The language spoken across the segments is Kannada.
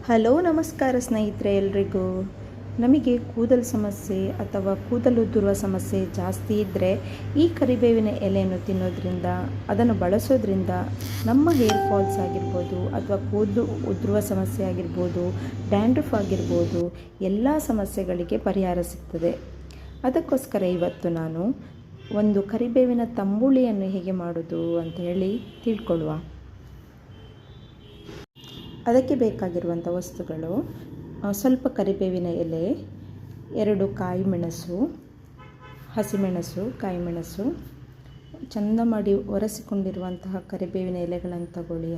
ಹಲೋ ನಮಸ್ಕಾರ ಸ್ನೇಹಿತರೆ ಎಲ್ರಿಗೂ. ನಮಗೆ ಕೂದಲು ಸಮಸ್ಯೆ ಅಥವಾ ಕೂದಲು ಉದುರುವ ಸಮಸ್ಯೆ ಜಾಸ್ತಿ ಇದ್ದರೆ ಈ ಕರಿಬೇವಿನ ಎಲೆಯನ್ನು ತಿನ್ನೋದ್ರಿಂದ, ಅದನ್ನು ಬಳಸೋದ್ರಿಂದ ನಮ್ಮ ಹೇರ್ ಫಾಲ್ಸ್ ಆಗಿರ್ಬೋದು ಅಥವಾ ಕೂದಲು ಉದುರುವ ಸಮಸ್ಯೆ ಆಗಿರ್ಬೋದು, ಡ್ಯಾಂಡ್ರಫ್ ಆಗಿರ್ಬೋದು, ಎಲ್ಲ ಸಮಸ್ಯೆಗಳಿಗೆ ಪರಿಹಾರ ಸಿಗ್ತದೆ. ಅದಕ್ಕೋಸ್ಕರ ಇವತ್ತು ನಾನು ಒಂದು ಕರಿಬೇವಿನ ತಂಬುಳಿಯನ್ನು ಹೇಗೆ ಮಾಡೋದು ಅಂತ ಹೇಳಿ ತಿಳ್ಕೊಳ್ಳುವ. ಅದಕ್ಕೆ ಬೇಕಾಗಿರುವಂಥ ವಸ್ತುಗಳು: ಸ್ವಲ್ಪ ಕರಿಬೇವಿನ ಎಲೆ, 2 ಕಾಯಿಮೆಣಸು, ಹಸಿಮೆಣಸು, ಕಾಯಿಮೆಣಸು, ಚಂದ ಮಾಡಿ ಒರೆಸಿಕೊಂಡಿರುವಂತಹ ಕರಿಬೇವಿನ ಎಲೆಗಳನ್ನು ತಗೊಳ್ಳಿ.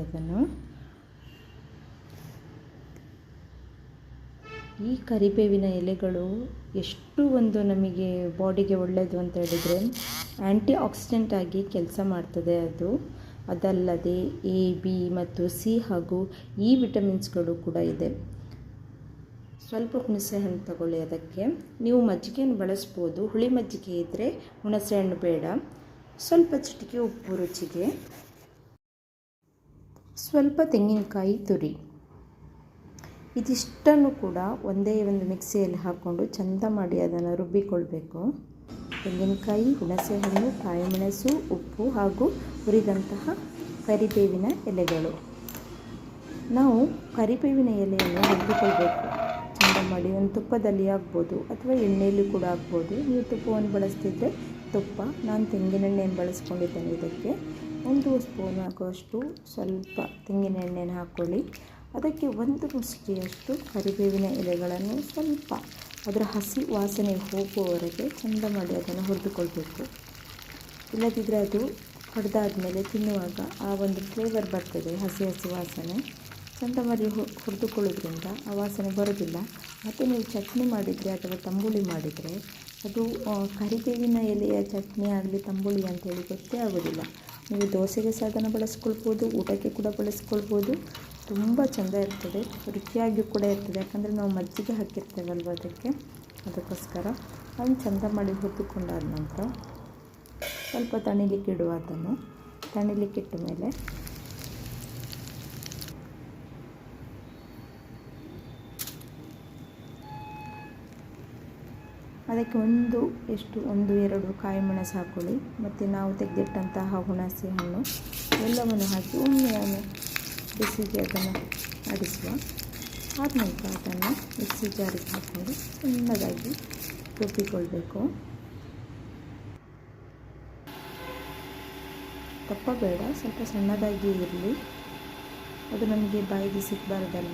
ಈ ಕರಿಬೇವಿನ ಎಲೆಗಳು ಎಷ್ಟು ನಮಗೆ ಬಾಡಿಗೆ ಒಳ್ಳೆಯದು ಅಂತ ಹೇಳಿದರೆ, ಆ್ಯಂಟಿ ಆಕ್ಸಿಡೆಂಟ್ ಆಗಿ ಕೆಲಸ ಮಾಡ್ತದೆ. ಅದಲ್ಲದೆ ಎ, ಬಿ ಮತ್ತು ಸಿ ಹಾಗೂ ಇ ವಿಟಮಿನ್ಸ್ಗಳು ಕೂಡ ಇದೆ. ಸ್ವಲ್ಪ ಹುಣಸೆ ಹಣ್ಣು ತಗೊಳ್ಳಿ. ಅದಕ್ಕೆ ನೀವು ಮಜ್ಜಿಗೆಯನ್ನು ಬಳಸ್ಬೋದು. ಹುಳಿ ಮಜ್ಜಿಗೆ ಇದ್ದರೆ ಹುಣಸೆ ಹಣ್ಣು ಬೇಡ. ಸ್ವಲ್ಪ ಚಿಟಿಕೆ ಉಪ್ಪು ರುಚಿಗೆ, ಸ್ವಲ್ಪ ತೆಂಗಿನಕಾಯಿ ತುರಿ. ಇದಿಷ್ಟನ್ನು ಕೂಡ ಒಂದೇ ಒಂದು ಮಿಕ್ಸಿಯಲ್ಲಿ ಹಾಕ್ಕೊಂಡು ಚಂದ ಮಾಡಿ ಅದನ್ನು ರುಬ್ಬಿಕೊಳ್ಬೇಕು. ತೆಂಗಿನಕಾಯಿ, ಹುಣಸೆಹಣ್ಣು, ಕಾಯಿಮೆಣಸು, ಉಪ್ಪು ಹಾಗೂ ಹುರಿದಂತಹ ಕರಿಬೇವಿನ ಎಲೆಗಳು. ನಾವು ಕರಿಬೇವಿನ ಎಲೆಯನ್ನು ಹುರಿದುಕೊಳ್ಬೇಕು ಚಂದ ಮಾಡಿ. ಒಂದು ತುಪ್ಪದಲ್ಲಿ ಆಗ್ಬೋದು ಅಥವಾ ಎಣ್ಣೆಯಲ್ಲಿ ಕೂಡ ಆಗ್ಬೋದು. ನೀವು ತುಪ್ಪವನ್ನು ಬಳಸ್ತಿದ್ರೆ ತುಪ್ಪ, ನಾನು ತೆಂಗಿನೆಣ್ಣೆಯನ್ನು ಬಳಸ್ಕೊಂಡಿದ್ದೇನೆ. ಇದಕ್ಕೆ 1 ಸ್ಪೂನ್ ಆಗುವಷ್ಟು ಸ್ವಲ್ಪ ತೆಂಗಿನ ಎಣ್ಣೆಯನ್ನು ಹಾಕ್ಕೊಳ್ಳಿ. ಅದಕ್ಕೆ 1 ಮುಷ್ಟಿಯಷ್ಟು ಕರಿಬೇವಿನ ಎಲೆಗಳನ್ನು ಸ್ವಲ್ಪ ಅದರ ಹಸಿ ವಾಸನೆ ಹೋಗುವವರೆಗೆ ಚಂದ ಮಾಡಿ ಅದನ್ನು ಹುರಿದುಕೊಳ್ಬೇಕು. ಇಲ್ಲದಿದ್ದರೆ ಅದು ಕಡ್ದಾದ್ಮೇಲೆ ತಿನ್ನುವಾಗ ಆ ಒಂದು ಫ್ಲೇವರ್ ಬರ್ತದೆ, ಹಸಿ ವಾಸನೆ. ಚಂದ ಮಾಡಿ ಹುರಿದುಕೊಳ್ಳೋದ್ರಿಂದ ಆ ವಾಸನೆ ಬರೋದಿಲ್ಲ. ಮತ್ತು ನೀವು ಚಟ್ನಿ ಮಾಡಿದರೆ ಅಥವಾ ತಂಬುಳಿ ಮಾಡಿದರೆ ಅದು ಕರಿಬೇವಿನ ಎಲೆಯ ಚಟ್ನಿ ಆಗಲಿ ತಂಬುಳಿ ಅಂತೇಳಿ ಗೊತ್ತೇ ಆಗೋದಿಲ್ಲ. ನೀವು ದೋಸೆಗೆ ಸಹ ಅದನ್ನು ಬಳಸ್ಕೊಳ್ಬೋದು, ಊಟಕ್ಕೆ ಕೂಡ ಬಳಸ್ಕೊಳ್ಬೋದು. ತುಂಬ ಚೆಂದ ಇರ್ತದೆ, ರುಚಿಯಾಗಿ ಕೂಡ ಇರ್ತದೆ. ಯಾಕಂದರೆ ನಾವು ಮಜ್ಜಿಗೆ ಹಾಕಿರ್ತೇವಲ್ವ ಅದಕ್ಕೋಸ್ಕರ. ಅದನ್ನು ಚೆಂದ ಮಾಡಿ ಹುರಿದುಕೊಂಡಾದ ನಂತರ ಸ್ವಲ್ಪ ತಣಿಲಿಕ್ಕೆ ಇಡುವ. ಅದನ್ನು ತಣಿಲಿಕ್ಕಿಟ್ಟ ಮೇಲೆ ಅದಕ್ಕೆ 1-2 ಕಾಯಿಮೆಣಸು ಹಾಕ್ಕೊಳ್ಳಿ. ಮತ್ತು ನಾವು ತೆಗೆದಿಟ್ಟಂತಹ ಹುಣಸೆ ಹಣ್ಣು ಎಲ್ಲವನ್ನು ಹಾಕಿ ಒಮ್ಮೆ ಬಿಸಿಗೆ ಅದನ್ನು ಆಡಿಸುವ. ಆದ ನಂತರ ಅದನ್ನು ಮಿಕ್ಸಿ ಜಾರಿಗೆ ಹಾಕ್ಕೊಂಡು ಸಣ್ಣದಾಗಿ ರುಬ್ಬಿಕೊಳ್ಬೇಕು. ದಪ್ಪ ಬೇಡ, ಸ್ವಲ್ಪ ಸಣ್ಣದಾಗಿ ಇರಲಿ. ಅದು ನಮಗೆ ಬಾಯಿಗೆ ಸಿಗಬಾರ್ದಲ್ವ,